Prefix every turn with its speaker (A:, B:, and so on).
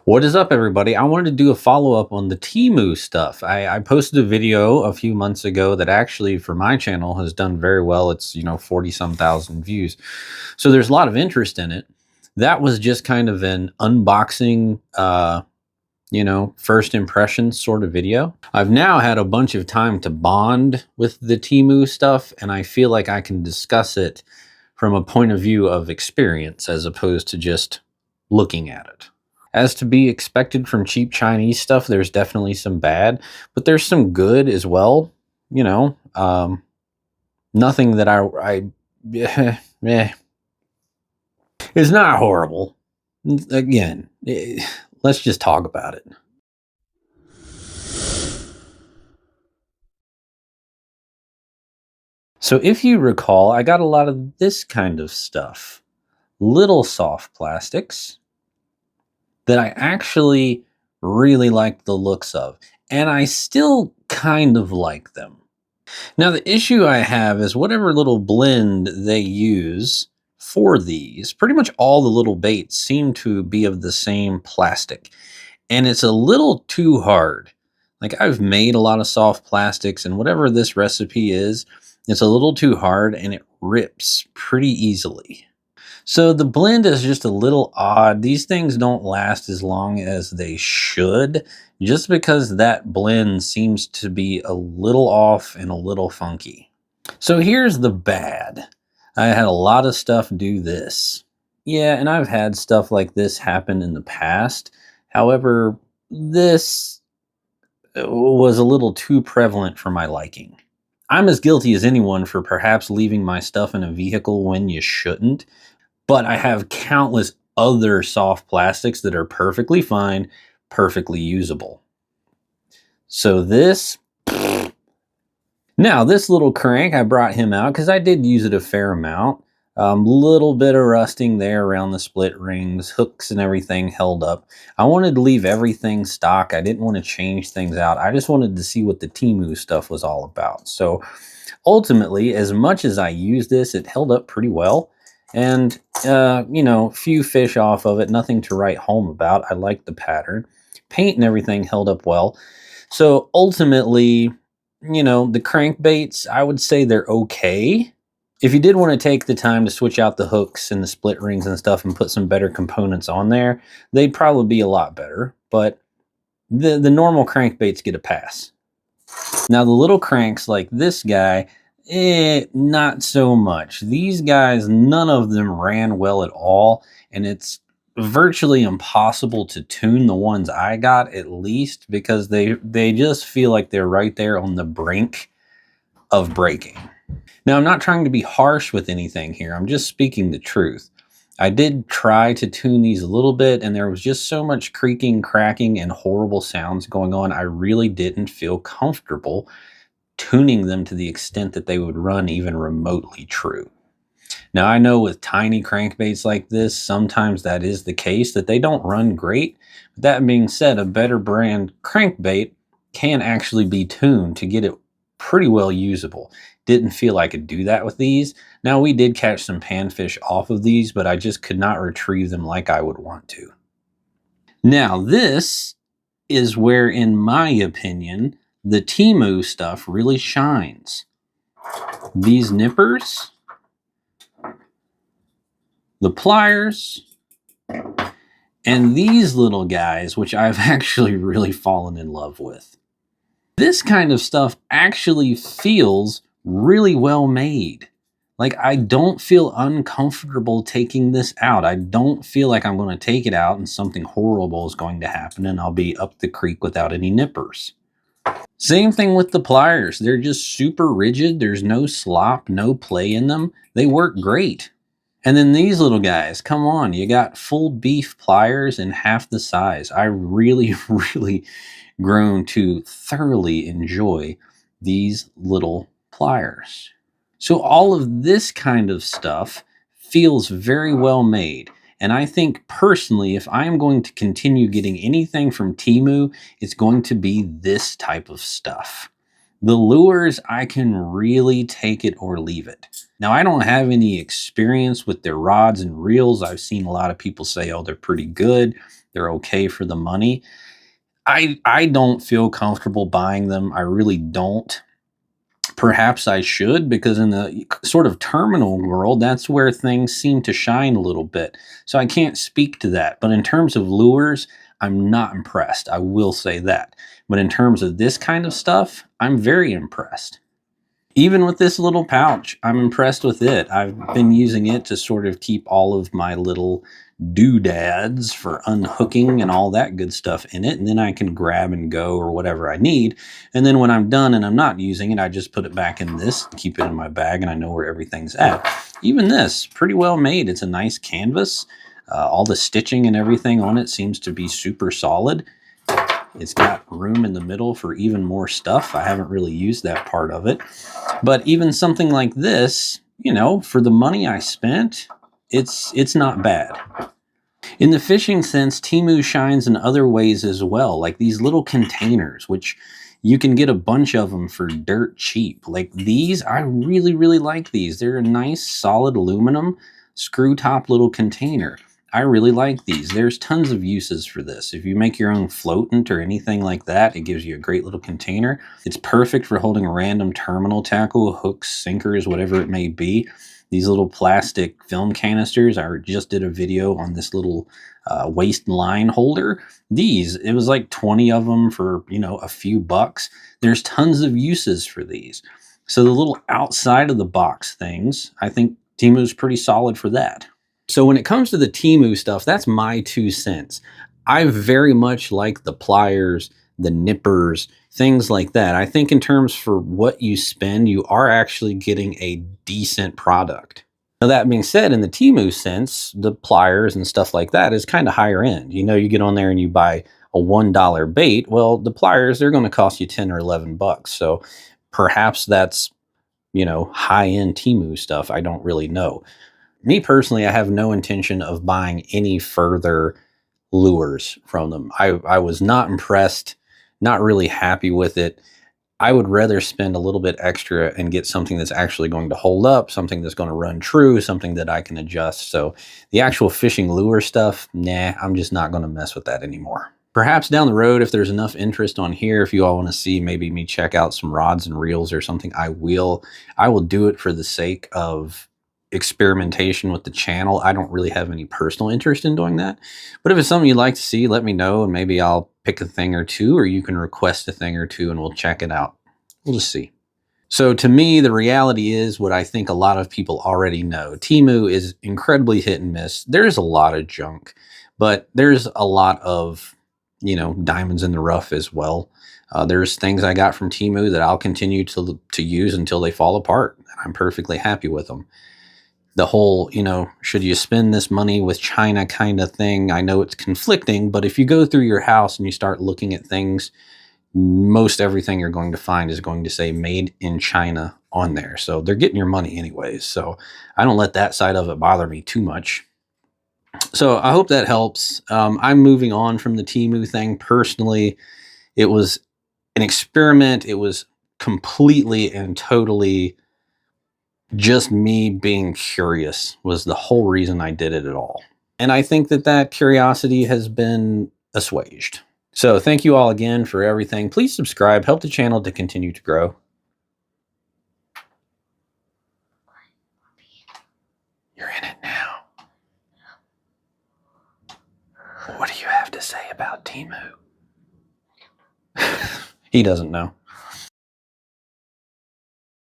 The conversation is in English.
A: What is up, everybody? I wanted to do a follow-up on the Temu stuff. I posted a video a few months ago that actually, for my channel, has done very well. It's, 40-some thousand views. So there's a lot of interest in it. That was just kind of an unboxing, first impression sort of video. I've now had a bunch of time to bond with the Temu stuff, and I feel like I can discuss it from a point of view of experience as opposed to just looking at it. As to be expected from cheap Chinese stuff, there's definitely some bad, but there's some good as well. Nothing that it's not horrible. Again, let's just talk about it. So if you recall, I got a lot of this kind of stuff. Little soft plastics that I actually really like the looks of, and I still kind of like them. Now, the issue I have is whatever little blend they use for these, pretty much all the little baits seem to be of the same plastic, and it's a little too hard. Like, I've made a lot of soft plastics, and whatever this recipe is, it's a little too hard and it rips pretty easily. So the blend is just a little odd. These things don't last as long as they should, just because that blend seems to be a little off and a little funky. So here's the bad. I had a lot of stuff do this. Yeah, and I've had stuff like this happen in the past. However, this was a little too prevalent for my liking. I'm as guilty as anyone for perhaps leaving my stuff in a vehicle when you shouldn't. But I have countless other soft plastics that are perfectly fine, perfectly usable. So this, now this little crank, I brought him out because I did use it a fair amount. Little bit of rusting there around the split rings, hooks and everything held up. I wanted to leave everything stock. I didn't want to change things out. I just wanted to see what the Temu stuff was all about. So ultimately, as much as I used this, it held up pretty well. And, few fish off of it, nothing to write home about. I like the pattern. Paint and everything held up well. So ultimately, the crankbaits, I would say they're okay. If you did want to take the time to switch out the hooks and the split rings and stuff and put some better components on there, they'd probably be a lot better. But the normal crankbaits get a pass. Now the little cranks like this guy, not so much. These guys, none of them ran well at all, and it's virtually impossible to tune the ones I got, at least, because they just feel like they're right there on the brink of breaking. Now, I'm not trying to be harsh with anything here. I'm just speaking the truth. I did try to tune these a little bit, and there was just so much creaking, cracking, and horrible sounds going on. I really didn't feel comfortable tuning them to the extent that they would run even remotely true. Now, I know with tiny crankbaits like this, sometimes that is the case, that they don't run great. But that being said, a better brand crankbait can actually be tuned to get it pretty well usable. Didn't feel I could do that with these. Now, we did catch some panfish off of these, but I just could not retrieve them like I would want to. Now, this is where, in my opinion, the Temu stuff really shines. These nippers, the pliers, and these little guys, which I've actually really fallen in love with. This kind of stuff actually feels really well made. Like, I don't feel uncomfortable taking this out. I don't feel like I'm going to take it out and something horrible is going to happen and I'll be up the creek without any nippers. Same thing with the pliers. They're just super rigid. There's no slop, no play in them. They work great. And then these little guys, come on, you got full beef pliers in half the size. I really, really grown to thoroughly enjoy these little pliers. So all of this kind of stuff feels very well made. And I think personally, if I'm going to continue getting anything from Temu, it's going to be this type of stuff. The lures, I can really take it or leave it. Now, I don't have any experience with their rods and reels. I've seen a lot of people say, oh, they're pretty good. They're okay for the money. I don't feel comfortable buying them. I really don't. Perhaps I should, because in the sort of terminal world, that's where things seem to shine a little bit. So I can't speak to that. But in terms of lures, I'm not impressed. I will say that. But in terms of this kind of stuff, I'm very impressed. Even with this little pouch, I'm impressed with it. I've been using it to sort of keep all of my little doodads for unhooking and all that good stuff in it. And then I can grab and go or whatever I need. And then when I'm done and I'm not using it, I just put it back in this, keep it in my bag, and I know where everything's at. Even this, pretty well made. It's a nice canvas. All the stitching and everything on it seems to be super solid. It's got room in the middle for even more stuff. I haven't really used that part of it. But even something like this, you know, for the money I spent, it's not bad. In the fishing sense, Temu shines in other ways as well, like these little containers, which you can get a bunch of them for dirt cheap. Like these, I really, really like these. They're a nice, solid aluminum screw top little container. I really like these. There's tons of uses for this. If you make your own floatant or anything like that, it gives you a great little container. It's perfect for holding random terminal tackle, hooks, sinkers, whatever it may be. These little plastic film canisters, I just did a video on this little waist line holder. These, it was like 20 of them for, you know, a few bucks. There's tons of uses for these. So the little outside of the box things, I think Temu's pretty solid for that. So when it comes to the Temu stuff, that's my 2 cents. I very much like the pliers, the nippers, things like that. I think in terms for what you spend, you are actually getting a decent product. Now that being said, in the Temu sense, the pliers and stuff like that is kind of higher end. You know, you get on there and you buy a $1 bait. Well, the pliers, they're going to cost you 10 or 11 bucks. So perhaps that's, you know, high end Temu stuff. I don't really know. Me personally, I have no intention of buying any further lures from them. I was not impressed, not really happy with it. I would rather spend a little bit extra and get something that's actually going to hold up, something that's going to run true, something that I can adjust. So the actual fishing lure stuff, nah, I'm just not going to mess with that anymore. Perhaps down the road, if there's enough interest on here, if you all want to see maybe me check out some rods and reels or something, I will. I will do it for the sake of experimentation with the channel. I don't really have any personal interest in doing that. But if it's something you'd like to see, let me know, and maybe I'll pick a thing or two, or you can request a thing or two and we'll check it out. We'll just see. So to me, the reality is what I think a lot of people already know. Temu is incredibly hit and miss. There's a lot of junk, but there's a lot of, you know, diamonds in the rough as well. There's things I got from Temu that I'll continue to use until they fall apart, and I'm perfectly happy with them. The whole, you know, should you spend this money with China kind of thing, I know it's conflicting, but if you go through your house and you start looking at things, most everything you're going to find is going to say made in China on there. So they're getting your money anyways. So I don't let that side of it bother me too much. So I hope that helps. I'm moving on from the Temu thing. Personally, it was an experiment. It was completely and totally just me being curious was the whole reason I did it at all. And I think that that curiosity has been assuaged. So thank you all again for everything. Please subscribe, help the channel to continue to grow. You're in it now. What do you have to say about Temu? He doesn't know.